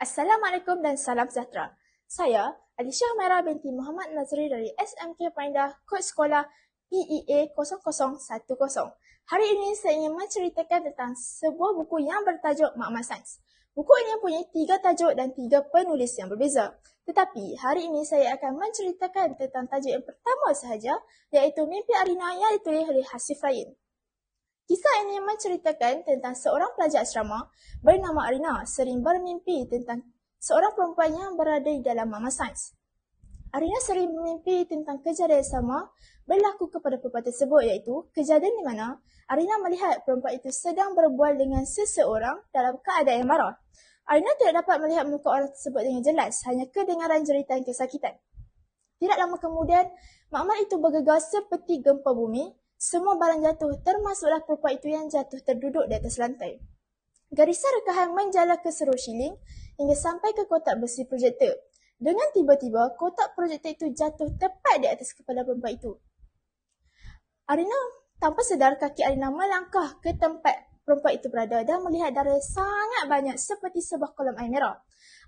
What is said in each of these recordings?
Assalamualaikum dan salam sejahtera. Saya Alisha Humaira binti Muhammad Nazri dari SMK Parindah, kod sekolah PEA 0010. Hari ini saya ingin menceritakan tentang sebuah buku yang bertajuk Makmal Sains. Buku ini mempunyai 3 tajuk dan 3 penulis yang berbeza. Tetapi hari ini saya akan menceritakan tentang tajuk yang pertama sahaja, iaitu Mimpi Arina yang ditulis oleh Hasif Rahim. Kisah ini menceritakan tentang seorang pelajar asrama bernama Arina sering bermimpi tentang seorang perempuan yang berada di dalam Makmal Sains. Arina sering bermimpi tentang kejadian sama berlaku kepada perempuan tersebut, iaitu kejadian di mana Arina melihat perempuan itu sedang berbual dengan seseorang dalam keadaan yang marah. Arina tidak dapat melihat muka orang tersebut dengan jelas, hanya kedengaran jeritan kesakitan. Tidak lama kemudian, makmal itu bergegar seperti gempa bumi. Semua barang jatuh, termasuklah perempuan itu yang jatuh terduduk di atas lantai. Garisan rekahan menjala ke seluruh siling hingga sampai ke kotak besi projektor. Dengan tiba-tiba, kotak projektor itu jatuh tepat di atas kepala perempuan itu. Arina, tanpa sedar, kaki Arina melangkah ke tempat perempuan itu berada dan melihat darah sangat banyak seperti sebuah kolam air merah.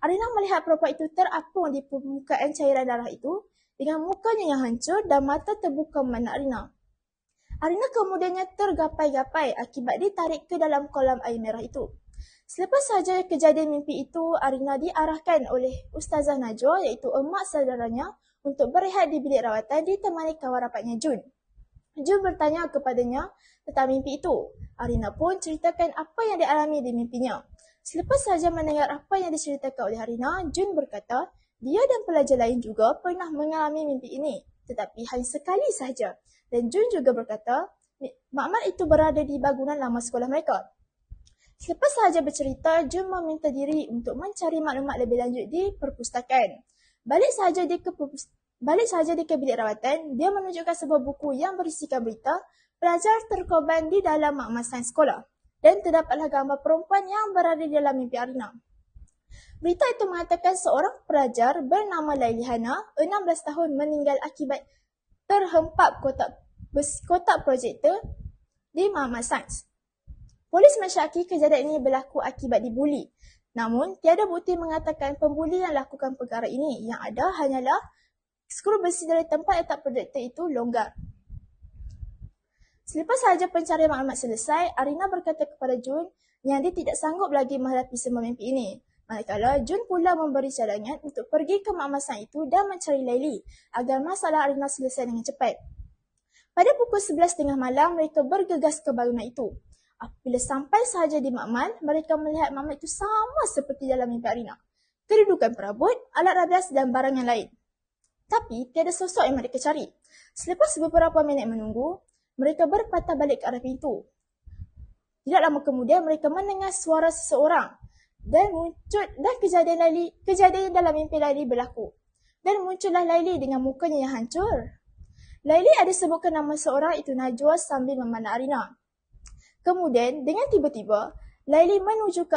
Arina melihat perempuan itu terapung di permukaan cairan darah itu dengan mukanya yang hancur dan mata terbuka memandang Arina. Arina kemudiannya tergapai-gapai akibat ditarik ke dalam kolam air merah itu. Selepas sahaja kejadian mimpi itu, Arina diarahkan oleh Ustazah Najwa, iaitu emak saudaranya, untuk berehat di bilik rawatan ditemani kawan rapatnya Jun. Jun bertanya kepadanya tentang mimpi itu. Arina pun ceritakan apa yang dialami di mimpinya. Selepas sahaja mendengar apa yang diceritakan oleh Arina, Jun berkata dia dan pelajar lain juga pernah mengalami mimpi ini, tetapi hanya sekali sahaja. Dan Jun juga berkata, makmal itu berada di bangunan lama sekolah mereka. Selepas sahaja bercerita, Jun meminta diri untuk mencari maklumat lebih lanjut di perpustakaan. Balik sahaja dia ke bilik rawatan, dia menunjukkan sebuah buku yang berisikan berita pelajar terkorban di dalam makmal sains sekolah. Dan terdapatlah gambar perempuan yang berada di dalam mimpi Arina. Berita itu mengatakan seorang pelajar bernama Laili Hana, 16 tahun, meninggal akibat terhempap kotak projektor di Makmal Sains. Polis mensyaki kejadian ini berlaku akibat dibuli. Namun, tiada bukti mengatakan pembuli yang lakukan perkara ini. Yang ada hanyalah skru besi dari tempat letak projektor itu longgar. Selepas sahaja pencarian maklumat selesai, Arina berkata kepada Jun yang dia tidak sanggup lagi menghadapi semua mimpi ini. Manakala Jun pula memberi cadangan untuk pergi ke Makmal Sains itu dan mencari Laili agar masalah Arina selesai dengan cepat. Pada pukul 11:30 malam, mereka bergegas ke bangunan itu. Apabila sampai sahaja di makmal, mereka melihat makmal itu sama seperti dalam mimpi Arina. Kedudukan perabot, alat radas dan barang yang lain. Tapi tiada sosok yang mereka cari. Selepas beberapa minit menunggu, mereka berpatah balik ke arah pintu. Tidak lama kemudian, mereka mendengar suara seseorang. Dan kejadian dalam mimpi Laili berlaku. Dan muncullah Laili dengan mukanya yang hancur. Laili ada sebutkan nama seorang, itu Najwa, sambil memandang Arina. Kemudian dengan tiba-tiba Laili menuju ke